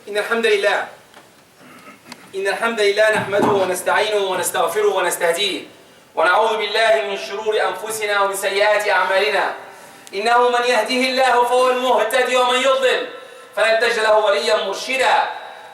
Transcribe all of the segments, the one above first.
إن الحمد لله نحمده ونستعينه ونستغفره ونستهديه ونعوذ بالله من شرور أنفسنا ومن سيئات أعمالنا. إنه من يهديه الله فهو المهتدي ومن يضلل فلن تجد له وليا مرشدا.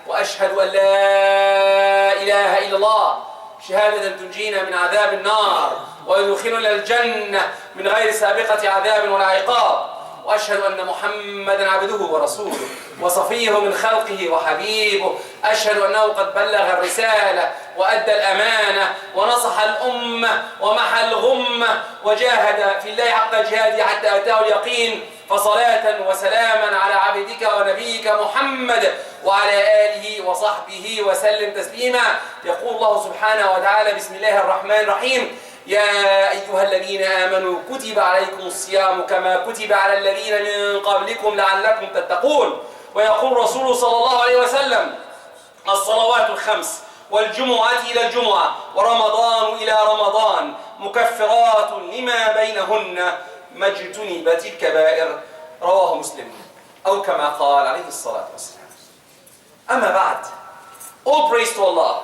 وأشهد أن لا إله إلا الله شهادة تنجينا من عذاب النار ويدخلنا الجنة من غير سابقة عذاب ولا عقاب. وأشهد أن محمدًا عبده ورسوله وصفيه من خلقه وحبيبه. أشهد أنه قد بلغ الرسالة وأدى الأمانة ونصح الأمة ومحى الغمة وجاهد في الله حق جهاده حتى أتاه اليقين. فصلاة وسلاما على عبدك ونبيك محمد وعلى آله وصحبه وسلم تسليما. يقول الله سبحانه وتعالى: بسم الله الرحمن الرحيم. يا أيها الذين آمنوا كتب عليكم الصيام كما كتب على الذين من قبلكم لعلكم تتقون. ويقول رسول صلى الله عليه وسلم: الصلوات الخمس والجمعة إلى الجمعة ورمضان إلى رمضان مكفرات لما بينهن ما اجتنبت الكبائر. رواه مسلم أو كما قال عليه الصلاة والسلام. أما بعد, all praise to Allah,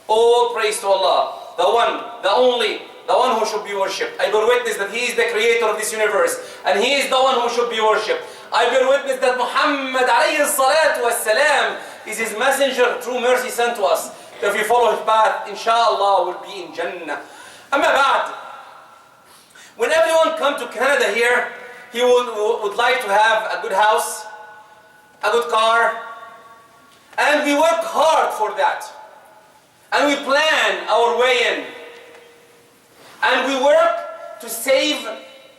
all praise to Allah, the one, the only, the one who should be worshipped. I bear witness that He is the creator of this universe and He is the one who should be worshipped. I bear witness that Muhammad alayhi salatu wassalam is His messenger, true mercy sent to us. If we follow His path, inshallah we'll be in Jannah. Amma ba'd, when everyone come to Canada here, he would like to have a good house, a good car, and we work hard for that. And we plan our way in. And we work to save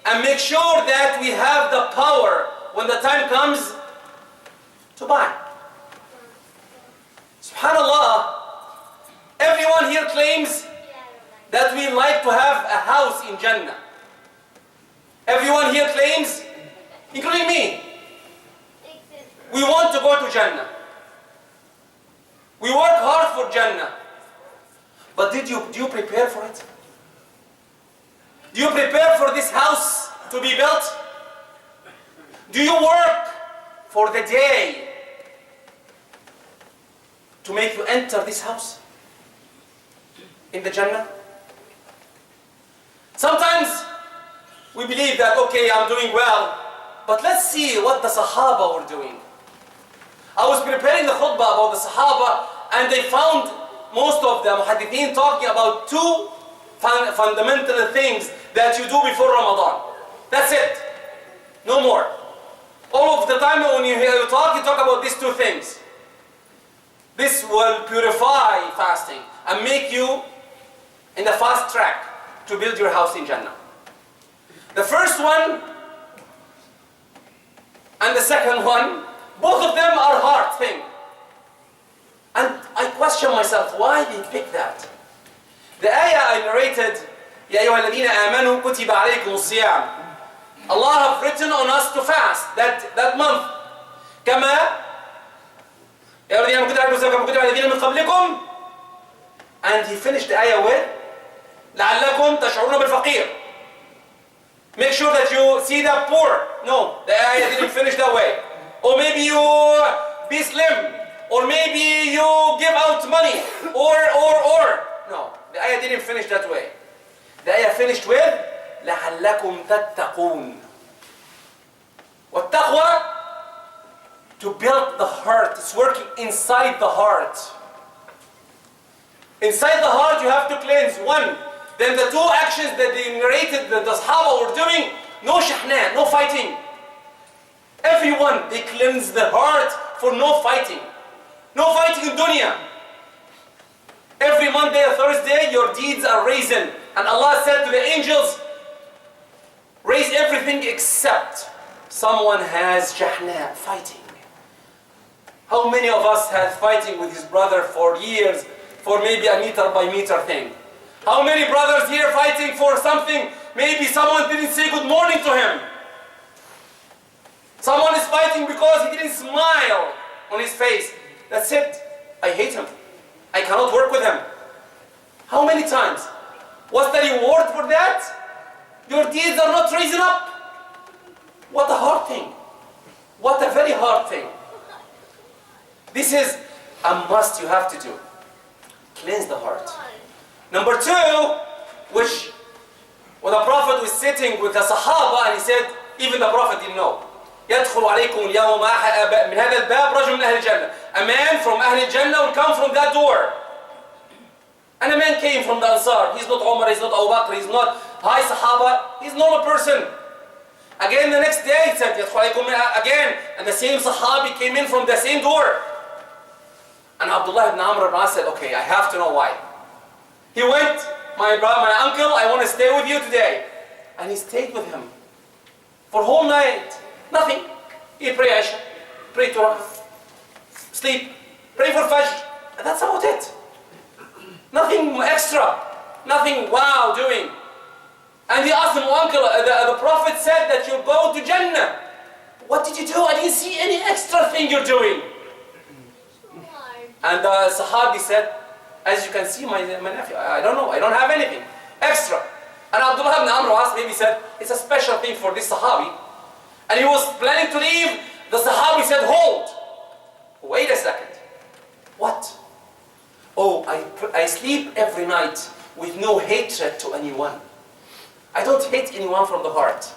and make sure that we have the power when the time comes to buy. SubhanAllah, everyone here claims that we like to have a house in Jannah. Everyone here claims, including me, we want to go to Jannah. We work hard for Jannah. But do you prepare for it? Do you prepare for this house to be built? Do you work for the day to make you enter this house in the Jannah? Sometimes we believe that, okay, I'm doing well, but let's see what the Sahaba were doing. I was preparing the khutbah about the Sahaba, and they found most of the muhaddithin talking about two fundamental things that you do before Ramadan. That's it. No more. All of the time when you talk about these two things. This will purify fasting and make you in the fast track to build your house in Jannah. The first one and the second one, both of them are hard things. And I question myself, why they pick that? The ayah I narrated, يَا أَيُّهَا الَّذِينَ آمَنُوا كُتِبَ عَلَيْكُمُ الصِّيَامُ. Allah have written on us to fast that month. كَمَا يَا الَّذِينَ كُتِبَ عَلَيْكُمُ الصِّيَامُ كَمَا كُتِبَ عَلَى الَّذِينَ مِنْ قَبْلِكُمْ. And he finished the ayah with لَعَلَّكُمْ تَشْعُرُونَ بِالْفَقِيرِ. Make sure that you see the poor. No, the ayah didn't finish that way. Or maybe you be slim. Or maybe you give out money. Or. No, the ayah didn't finish that way. The ayah finished with لَعَلَّكُمْ تَتَّقُونَ. وَالتَّقْوَى, to build the heart. It's working inside the heart. Inside the heart you have to cleanse. One. Then the two actions that they narrated that the Sahaba were doing, no shahna, no fighting. Everyone, they cleanse the heart for no fighting. No fighting in dunya. Every Monday or Thursday, your deeds are risen. And Allah said to the angels, raise everything except someone has shahna, fighting. How many of us have fighting with his brother for years, for maybe a meter by meter thing? How many brothers here fighting for something? Maybe someone didn't say good morning to him. Someone is fighting because he didn't smile on his face. That's it. I hate him. I cannot work with him. How many times? What's the reward for that? Your deeds are not raising up. What a hard thing. What a very hard thing. This is a must you have to do. Cleanse the heart. Number two, which when the Prophet was sitting with the Sahaba and he said, even the Prophet didn't know. يدخل عليكم اليوم من هذا الباب رجل من أهل الجنة. A man from أهل الجنة will come from that door. And a man came from the Ansar. He's not Umar, he's not Abu Bakr, he's not high Sahaba, he's a normal person. Again the next day he said, يدخل عليكم again, and the same Sahabi came in from the same door. And Abdullah ibn Amr ibn As said, okay, I have to know why. He went, my uncle, I want to stay with you today. And he stayed with him for whole night. Nothing. He pray Isha, pray Torah, sleep, pray for Fajr. And that's about it. Nothing extra. Nothing wow doing. And he asked him, uncle, the Prophet said that you'll go to Jannah. What did you do? I didn't see any extra thing you're doing. And the Sahabi said, as you can see, my nephew, I don't know, I don't have anything extra. And Abdullah ibn Amr asked, maybe said, it's a special thing for this Sahabi. And he was planning to leave. The Sahabi said, hold. Wait a second. What? Oh, I sleep every night with no hatred to anyone. I don't hate anyone from the heart.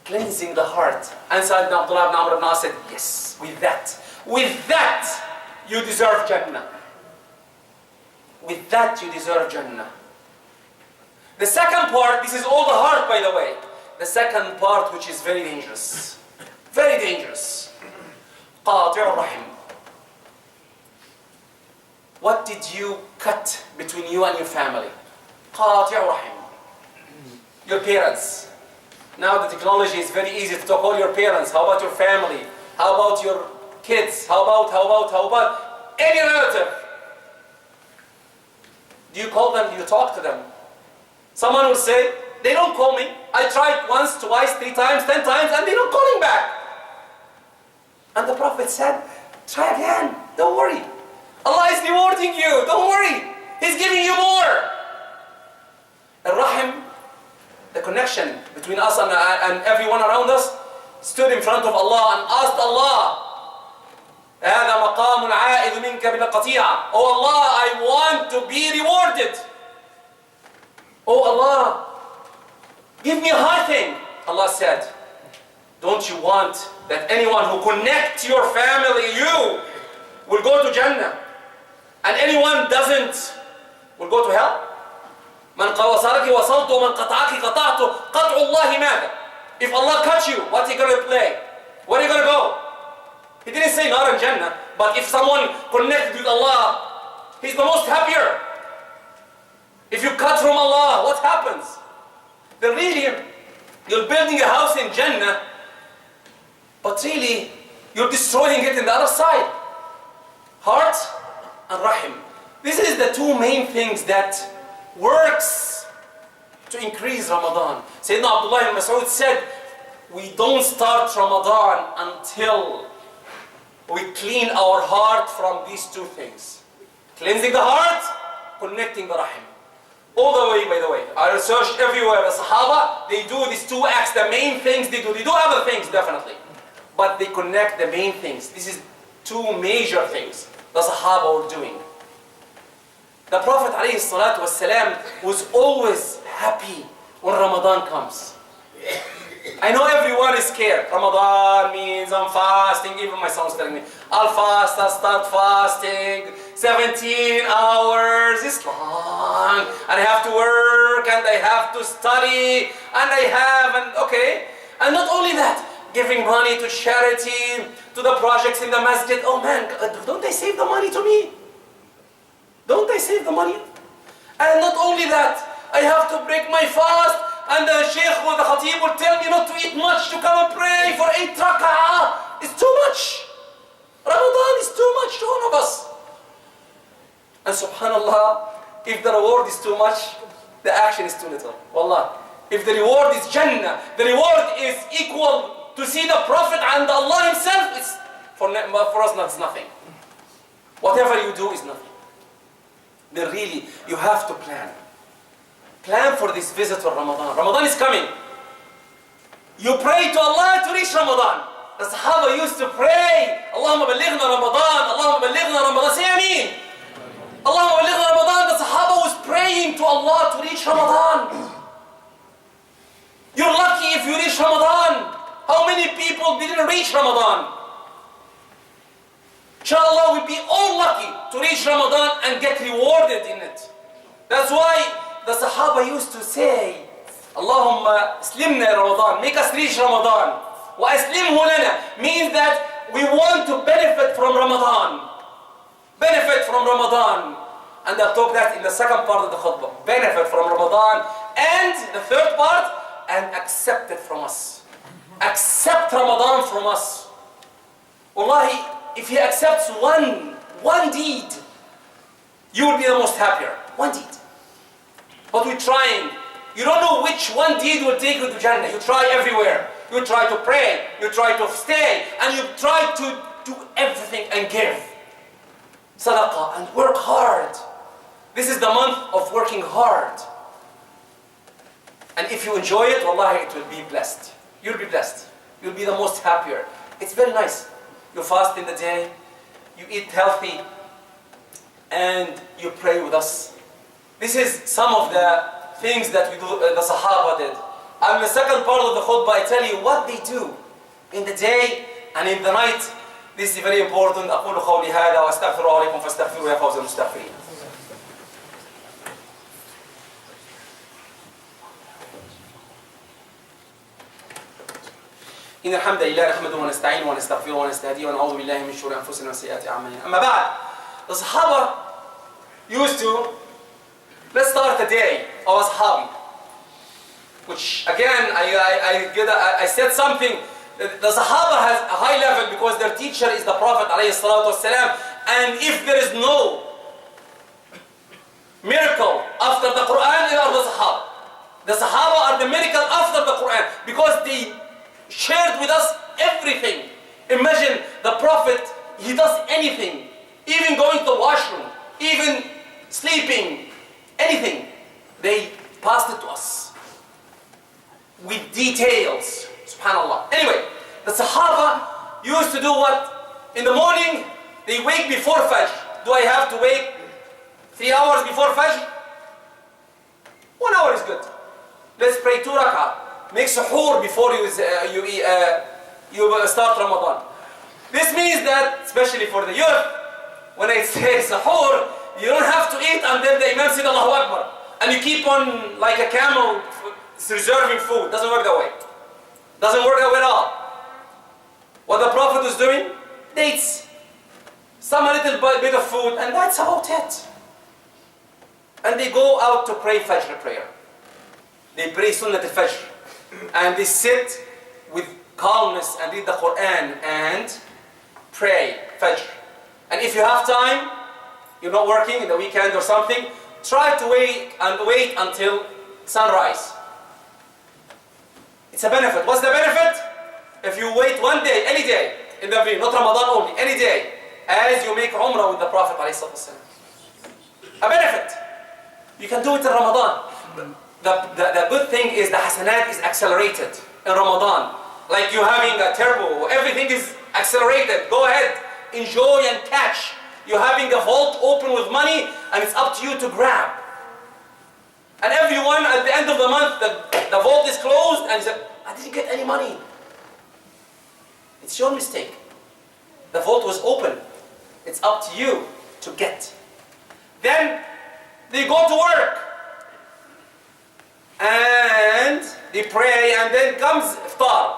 Cleansing the heart. And so Abdullah ibn Amr ibn As said, yes, with that, you deserve Jannah. With that, you deserve Jannah. The second part, this is all the heart, by the way. The second part, which is very dangerous. Very dangerous. قاطع الرحم. What did you cut between you and your family? قاطع الرحم. Your parents. Now the technology is very easy to call your parents. How about your family? How about your kids? How about any relative? Do you call them? Do you talk to them? Someone will say, they don't call me. I tried once, twice, 3 times, 10 times, and they're not calling back. And the Prophet said, try again. Don't worry. Allah is rewarding you. Don't worry. He's giving you more. Al-Rahim, the connection between us and everyone around us, stood in front of Allah and asked Allah, هذا مقام عائد منك بالقطيعة. Oh Allah, I want to be rewarded. Oh Allah, give me a high thing. Allah said, don't you want that anyone who connects your family, you, will go to Jannah, and anyone doesn't, will go to hell? من وصلك وصلت ومن قطعك قطعته قطع الله ماذا? If Allah cut you, what are you going to play? Where are you going to go? He didn't say not in Jannah, but if someone connected with Allah, he's the most happier. If you cut from Allah, what happens? Then really, you're building a house in Jannah, but really, you're destroying it in the other side. Heart and Rahim. This is the two main things that works to increase Ramadan. Sayyidina Abdullah ibn Mas'ud said, we don't start Ramadan until we clean our heart from these two things. Cleansing the heart, connecting the Rahim. All the way, by the way. I researched everywhere. The Sahaba, they do these two acts, the main things they do. They do other things, definitely. But they connect the main things. This is two major things the Sahaba were doing. The Prophet ﷺ was always happy when Ramadan comes. I know everyone is scared. Ramadan means I'm fasting. Even my son was telling me, I'll fast, I'll start fasting. 17 hours, it's long. And I have to work, and I have to study, okay. And not only that, giving money to charity, to the projects in the masjid. Oh man, don't they save the money to me? Don't they save the money? And not only that, I have to break my fast, and the sheikh or the khatib will tell me not to eat much, to come and pray for 8 rak'ah. It's too much. Ramadan is too much to all of us. And subhanallah, if the reward is too much, the action is too little. Wallah. If the reward is Jannah, the reward is equal to see the Prophet and Allah Himself, it's for us that's nothing. Whatever you do is nothing. Then really, you have to plan. Plan for this visit of Ramadan. Ramadan is coming. You pray to Allah to reach Ramadan. The Sahaba used to pray, Allahumma balighna Ramadan, Allahumma balighna Ramadan. Say Ameen. Allahumma balighna Ramadan. The Sahaba was praying to Allah to reach Ramadan. You're lucky if you reach Ramadan. How many people didn't reach Ramadan? Inshallah, we'll be all lucky to reach Ramadan and get rewarded in it. That's why the Sahaba used to say, Allahumma aslimna Ramadan, make us reach Ramadan. Wa aslimhu lana means that we want to benefit from Ramadan. Benefit from Ramadan. And I'll talk that in the second part of the khutbah. Benefit from Ramadan. And the third part, and accept it from us. Accept Ramadan from us. Wallahi, if he accepts one deed, you will be the most happier. One deed. But we're trying. You don't know which one deed will take you to Jannah. You try everywhere. You try to pray. You try to stay. And you try to do everything and give. Sadaqah and work hard. This is the month of working hard. And if you enjoy it, wallahi, it will be blessed. You'll be blessed. You'll be the most happier. It's very nice. You fast in the day, you eat healthy, and you pray with us. This is some of the things that we do, the Sahaba did. And the second part of the khutbah, I tell you what they do in the day and in the night. This is very important. أقول قولي هذا وأستغفر الله لكم فاستغفروه يا فوز المستغفرين. إن الحمد لله نحمده ونستعينه ونستغفره ونستهديه ونعوذ بالله من شرور أنفسنا وسيئات أعمالنا. أما بعد, the Sahaba used to, let's start the day of Ashabi, which again I said something. The Sahaba has a high level because their teacher is the Prophet ﷺ, and if there is no miracle after the Quran, they are the Sahaba. The Sahaba are the miracle after the Quran because they shared with us everything. Imagine the Prophet, he does anything, even going to the washroom, even sleeping, anything. They passed it to us with details. SubhanAllah. Anyway, the Sahaba used to do what? In the morning, they wake before Fajr. Do I have to wake 3 hours before Fajr? 1 hour is good. Let's pray 2 rak'ah. Make suhoor before you start Ramadan. This means that, especially for the youth, when I say suhoor, you don't have to eat until the Imam said Allahu Akbar. And you keep on like a camel reserving food. Doesn't work that way. Doesn't work that way at all. What the Prophet was doing, dates, some little bit of food, and that's about it. And they go out to pray Fajr prayer. They pray Sunnat al-Fajr. And they sit with calmness and read the Quran and pray Fajr. And if you have time, you're not working in the weekend or something, try to wait until sunrise. It's a benefit. What's the benefit? If you wait one day, any day, in the evening, not Ramadan only, any day, as you make Umrah with the Prophet ﷺ. A benefit. You can do it in Ramadan. The good thing is the hasanat is accelerated in Ramadan. Like you having a turbo, everything is accelerated. Go ahead, enjoy and catch. You're having a vault open with money and it's up to you to grab. And everyone at the end of the month, the vault is closed and he said, I didn't get any money. It's your mistake. The vault was open. It's up to you to get. Then they go to work. And they pray, and then comes iftar.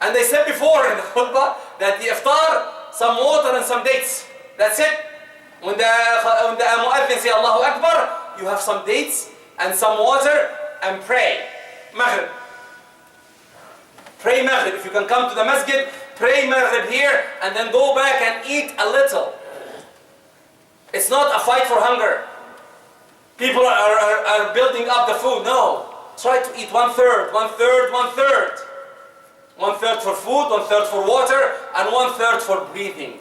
And they said before in the khutbah that the iftar, some water and some dates. That's it. When the mu'adhin say Allahu Akbar, you have some dates and some water and pray. Maghrib. Pray Maghrib. If you can come to the masjid, pray Maghrib here and then go back and eat a little. It's not a fight for hunger. People are building up the food. No. Try to eat 1/3, 1/3, 1/3. 1/3 for food, 1/3 for water, and 1/3 for breathing.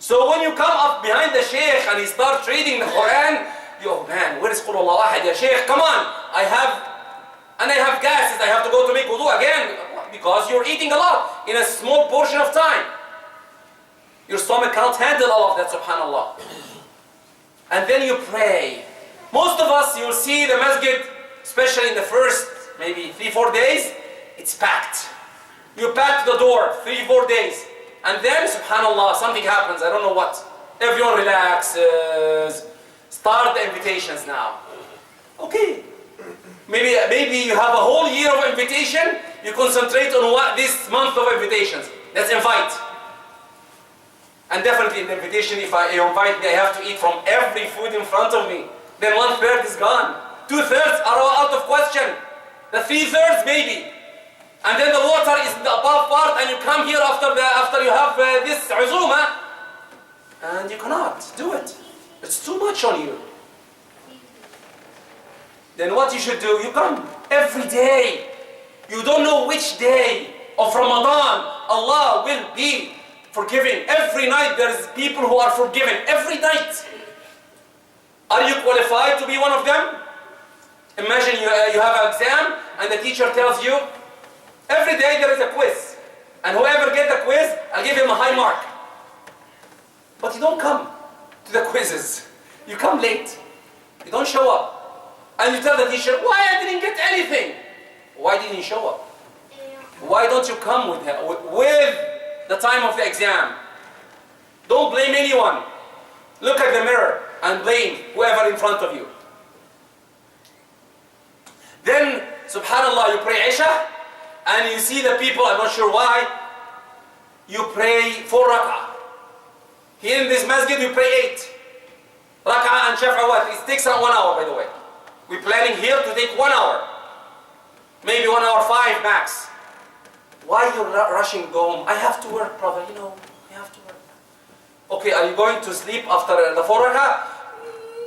So when you come up behind the sheikh and he starts reading the Quran, you, oh man, where is Qul Allahu Ahad, ya sheikh? Come on, I have gases. I have to go to make wudu again. Because you're eating a lot in a small portion of time. Your stomach cannot handle all of that, subhanAllah. And then you pray. Most of us, you'll see the masjid, especially in the first maybe 3-4 days, it's packed. You pack the door 3-4 days. And then, subhanAllah, something happens, I don't know what. Everyone relaxes. Start the invitations now. Okay. Maybe you have a whole year of invitation. You concentrate on what this month of invitations. Let's invite. And definitely in the invitation, if you invite me, I have to eat from every food in front of me. Then 1/3 is gone. 2/3 are all out of question. The 3/3 maybe. And then the water is in the above part, and you come here after you have this uzuma, and you cannot do it. It's too much on you. Then what you should do, you come every day. You don't know which day of Ramadan Allah will be forgiving. Every night there's people who are forgiven. Every night. Are you qualified to be one of them? Imagine you have an exam and the teacher tells you, every day there is a quiz. And whoever gets the quiz, I'll give him a high mark. But you don't come to the quizzes. You come late. You don't show up. And you tell the teacher, why I didn't get anything? Why didn't you show up? Why don't you come with the time of the exam? Don't blame anyone. Look at the mirror and blame whoever in front of you. Then, subhanAllah, you pray Isha, and you see the people, I'm not sure why, you pray 4 rak'ah. Here in this masjid, we pray 8. Rak'ah and Shaf'a what? It takes 1 hour, by the way. We're planning here to take 1 hour. Maybe 1 hour 5 max. Why are you rushing home? I have to work, brother, you know, I have to work. Okay, are you going to sleep after the 4 rak'ah?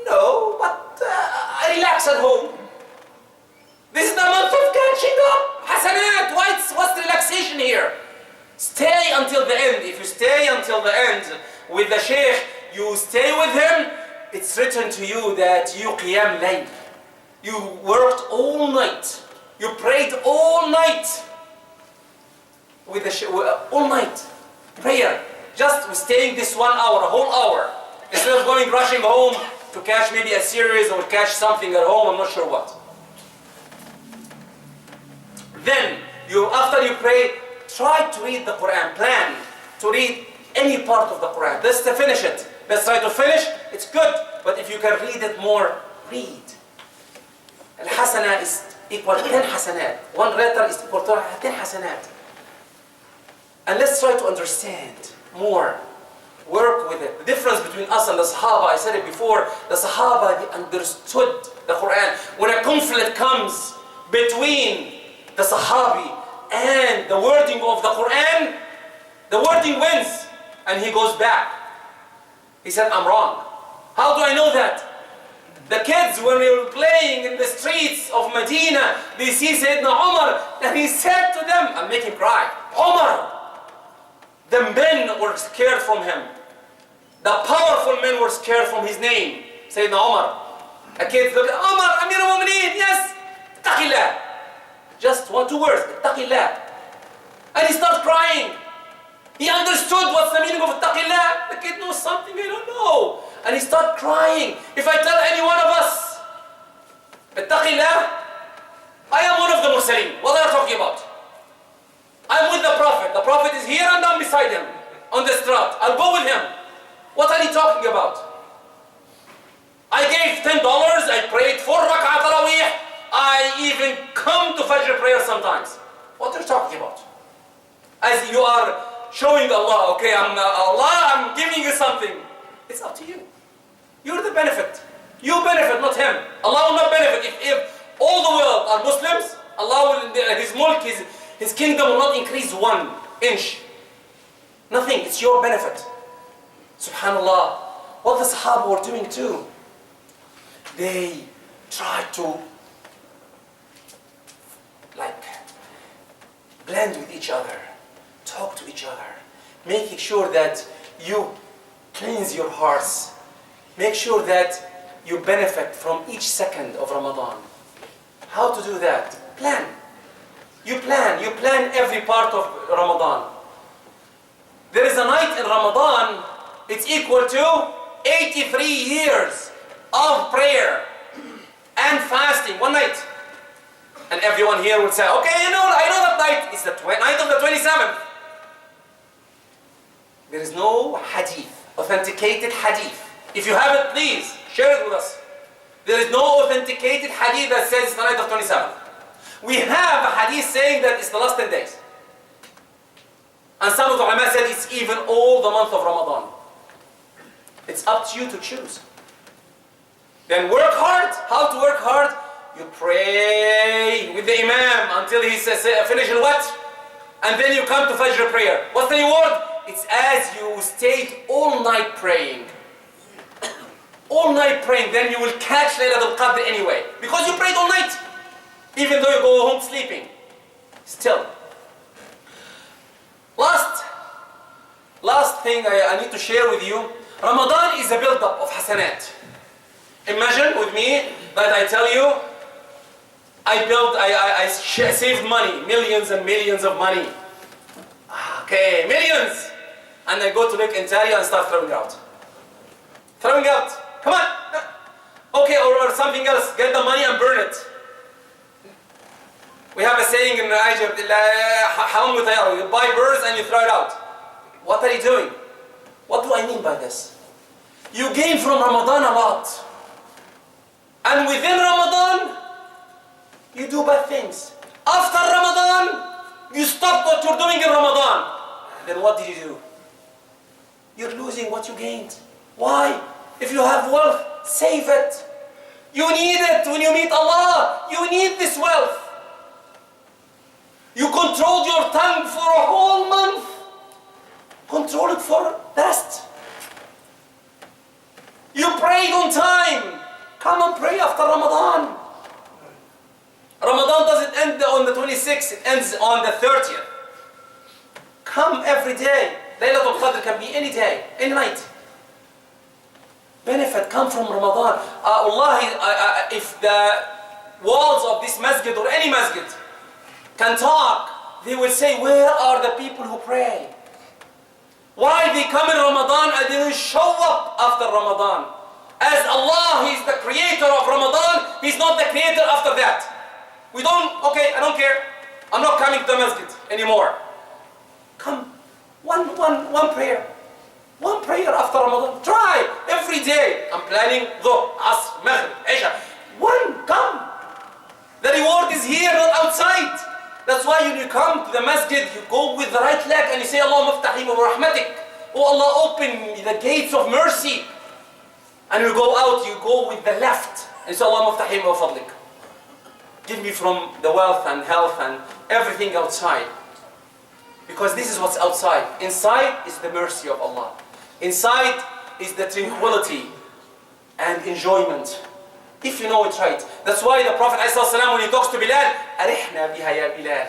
No, but I relax at home. This is the month of catching up. Hasanat, what's the relaxation here? Stay until the end. If you stay until the end with the sheikh, you stay with him, it's written to you that you qiyam layl. You worked all night. You prayed all night. With the all night. Prayer. Just staying this 1 hour, a whole hour. Instead of going rushing home to catch maybe a series or catch something at home, I'm not sure what. Then, after you pray, try to read the Quran. Plan to read any part of the Quran. Let's finish it. Let's try to finish. It's good. But if you can read it more, read. Al-Hasana is equal to 10 hasanat. 1 letter is equal to 10 hasanat. And let's try to understand more. Work with it. The difference between us and the Sahaba, I said it before, the Sahaba, they understood the Quran. When a conflict comes between the Sahabi and the wording of the Quran, the wording wins. And he goes back. He said, I'm wrong. How do I know that? The kids, when they were playing in the streets of Medina, they see Sayyidina Umar, and he said to them, I'll make him cry, Umar. The men were scared from him. The powerful men were scared from his name, Sayyidina Umar. A kid looked at Umar, Amir al-Mu'mineen, yes, Taqillah. Just 1-2 words, Taqillah. And he started crying. He understood what's the meaning of Taqillah. The kid knows something I don't know. And he started crying. If I tell any one of us, Taqillah, I am one of the Mursaleen. What are you talking about? I'm with the Prophet. The Prophet is here and I'm beside him on the street. I'll go with him. What are you talking about? I gave $10. I prayed 4 rak'ah tarawih. I even come to Fajr prayer sometimes. What are you talking about? As you are showing Allah, okay, I'm giving you something. It's up to you. You're the benefit. You benefit, not him. Allah will not benefit. If all the world are Muslims, Allah will, His mulk, His kingdom will not increase 1 inch. Nothing. It's your benefit. Subhanallah. What the Sahaba were doing too. They tried to blend with each other, talk to each other, making sure that you cleanse your hearts, make sure that you benefit from each second of Ramadan. How to do that? Plan. You plan every part of Ramadan. There is a night in Ramadan, it's equal to 83 years of prayer and fasting, one night. And everyone here would say, okay, I know that night. It's the night of the 27th. There is no hadith, authenticated hadith. If you have it, please share it with us. There is no authenticated hadith that says it's the night of 27th. We have a hadith saying that it's the last 10 days. And some of the ulama said it's even all the month of Ramadan. It's up to you to choose. Then work hard. How to work hard? You pray with the imam until he says finish what? And then you come to Fajr prayer. What's the reward? It's as you stayed all night praying. All night praying, then you will catch Laylatul Qadr anyway. Because you prayed all night. Even though you go home sleeping. Still. Last thing I need to share with you. Ramadan is a build-up of hasanat. Imagine with me that I tell you, I saved money, millions and millions of money. Okay, millions. And I go to Lake Ontario and start throwing out. Throwing out. Come on. Okay, or something else. Get the money and burn it. We have a saying in Egypt, you buy birds and you throw it out. What are you doing? What do I mean by this? You gain from Ramadan a lot. And within Ramadan, you do bad things. After Ramadan, you stop what you're doing in Ramadan. Then what did you do? You're losing what you gained. Why? If you have wealth, save it. You need it when you meet Allah. You need this wealth. You controlled your tongue for a whole month. Control it for the rest. You prayed on time. Come and pray after Ramadan. Ramadan doesn't end on the 26th, it ends on the 30th. Come every day. Laylatul Qadr can be any day, any night. Benefit come from Ramadan. If the walls of this masjid or any masjid can talk, they will say, where are the people who pray? Why they come in Ramadan and they don't show up after Ramadan? As Allah, He is the creator of Ramadan, He's not the creator after that. We don't, okay, I don't care. I'm not coming to the masjid anymore. Come, one prayer. One prayer after Ramadan. Try every day. I'm planning Dhuhr, Asr, Maghrib, Isha. One, come. The reward is here, not outside. That's why when you come to the masjid, you go with the right leg and you say, Allahumma aftahi wa rahmatik. Oh Allah, open the gates of mercy. And you go out, you go with the left. And you say, Allahumma aftahi wa fadlik. Give me from the wealth and health and everything outside. Because this is what's outside. Inside is the mercy of Allah. Inside is the tranquility and enjoyment. If you know it right. That's why the Prophet ﷺ, when he talks to Bilal, أرحنا بها يا Bilal.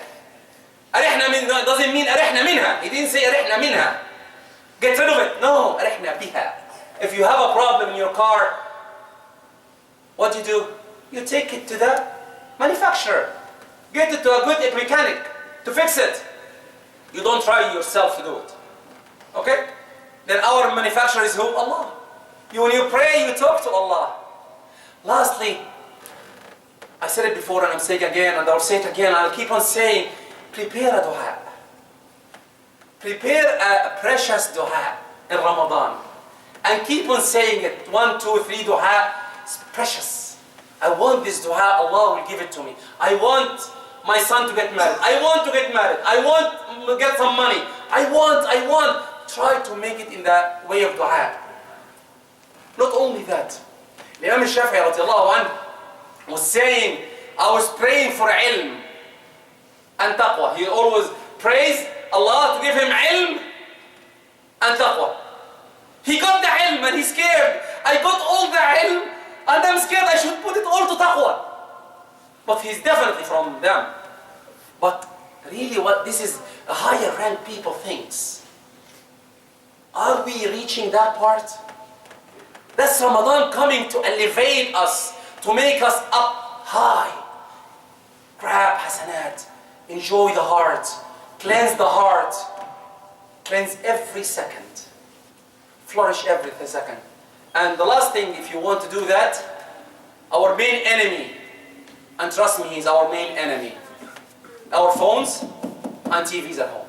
أرحنا doesn't mean أرحنا منها. He didn't say أرحنا منها. Get rid of it. No, أرحنا بها. If you have a problem in your car, what do? You take it to the manufacturer. Get it to a good mechanic to fix it. You don't try yourself to do it. Okay? Then our manufacturer is who? Allah. When you pray, you talk to Allah. Lastly, I said it before and I'm saying it again and I'll say it again. I'll keep on saying, prepare a dua. Prepare a precious dua in Ramadan. And keep on saying it. 1, 2, 3 dua. It's precious. I want this dua, Allah will give it to me. I want my son to get married. I want to get married. I want to get some money. I want. Try to make it in the way of dua. Not only that. Imam al-Shafi'i radiallahu anhu was saying, I was praying for ilm and taqwa. He always prays Allah to give him ilm and taqwa. He got the ilm and he's scared. I got all the ilm and I'm scared I should put it all to taqwa. But he's definitely from them. But really what this is a higher rank people thinks. Are we reaching that part? That's Ramadan coming to elevate us, to make us up high. Grab hasanat, Enjoy the heart. Cleanse the heart. Cleanse every second. Flourish every second. And the last thing, if you want to do that, our main enemy, and trust me, he's our main enemy. Our phones and TVs at home.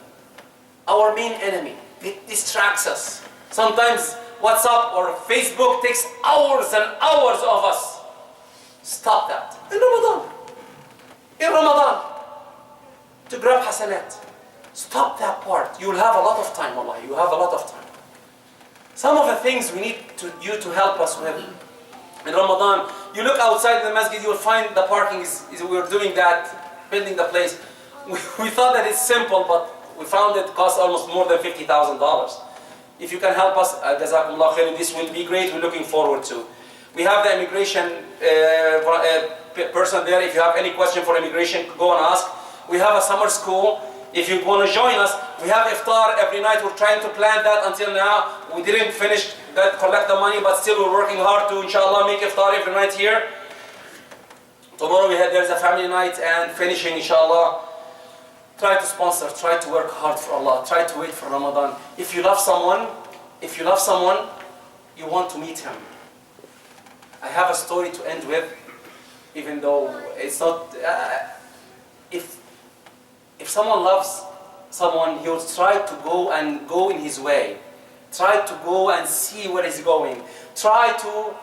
Our main enemy. It distracts us. Sometimes WhatsApp or Facebook takes hours and hours of us. Stop that. In Ramadan. In Ramadan. To grab hasanat. Stop that part. You'll have a lot of time, wallahi. You have a lot of time. Some of the things we need you to help us with in Ramadan, you look outside the masjid, you'll find the parking we're doing that, building the place. We thought that it's simple, but we found it costs almost more than $50,000. If you can help us, jazakumullah khair, this will be great. We're looking forward to. We have the immigration person there. If you have any question for immigration, go and ask. We have a summer school. If you want to join us, we have iftar every night. We're trying to plan that until now. We didn't finish that, collect the money, but still we're working hard to, inshallah, make iftar every night here. Tomorrow there's a family night and finishing, inshallah. Try to sponsor, try to work hard for Allah, try to wait for Ramadan. If you love someone, you want to meet him. I have a story to end with, even though it's not, if someone loves someone, he'll try to go in his way. Try to go and see where he's going. Try to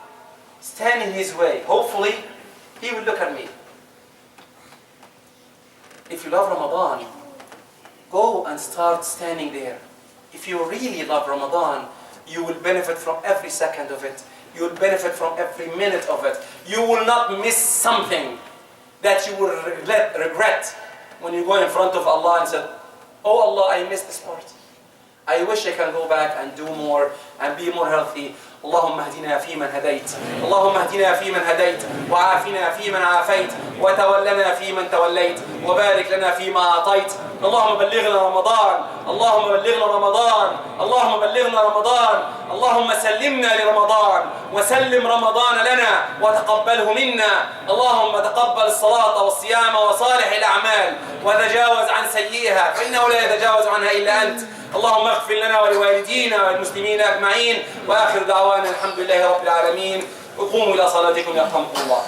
stand in his way. Hopefully, he will look at me. If you love Ramadan, go and start standing there. If you really love Ramadan, you will benefit from every second of it. You will benefit from every minute of it. You will not miss something that you will regret when you go in front of Allah and say, oh Allah, I missed this part. I wish I can go back and do more and be more healthy. اللهم اهدنا فيمن هديت اللهم اهدنا فيمن هديت وعافنا فيمن عافيت وتولنا فيمن توليت وبارك لنا فيما أعطيت اللهم بلغنا رمضان اللهم بلغنا رمضان اللهم بلغنا رمضان اللهم سلمنا لرمضان وسلم رمضان لنا وتقبله منا اللهم تقبل الصلاة والصيام وصالح الأعمال وتجاوز عن سيئها فإنه لا يتجاوز عنها إلا أنت اللهم اغفر لنا ولوالدينا والمسلمين أجمعين وآخر دعوانا الحمد لله رب العالمين وقوموا إلى صلاتكم يرحمكم الله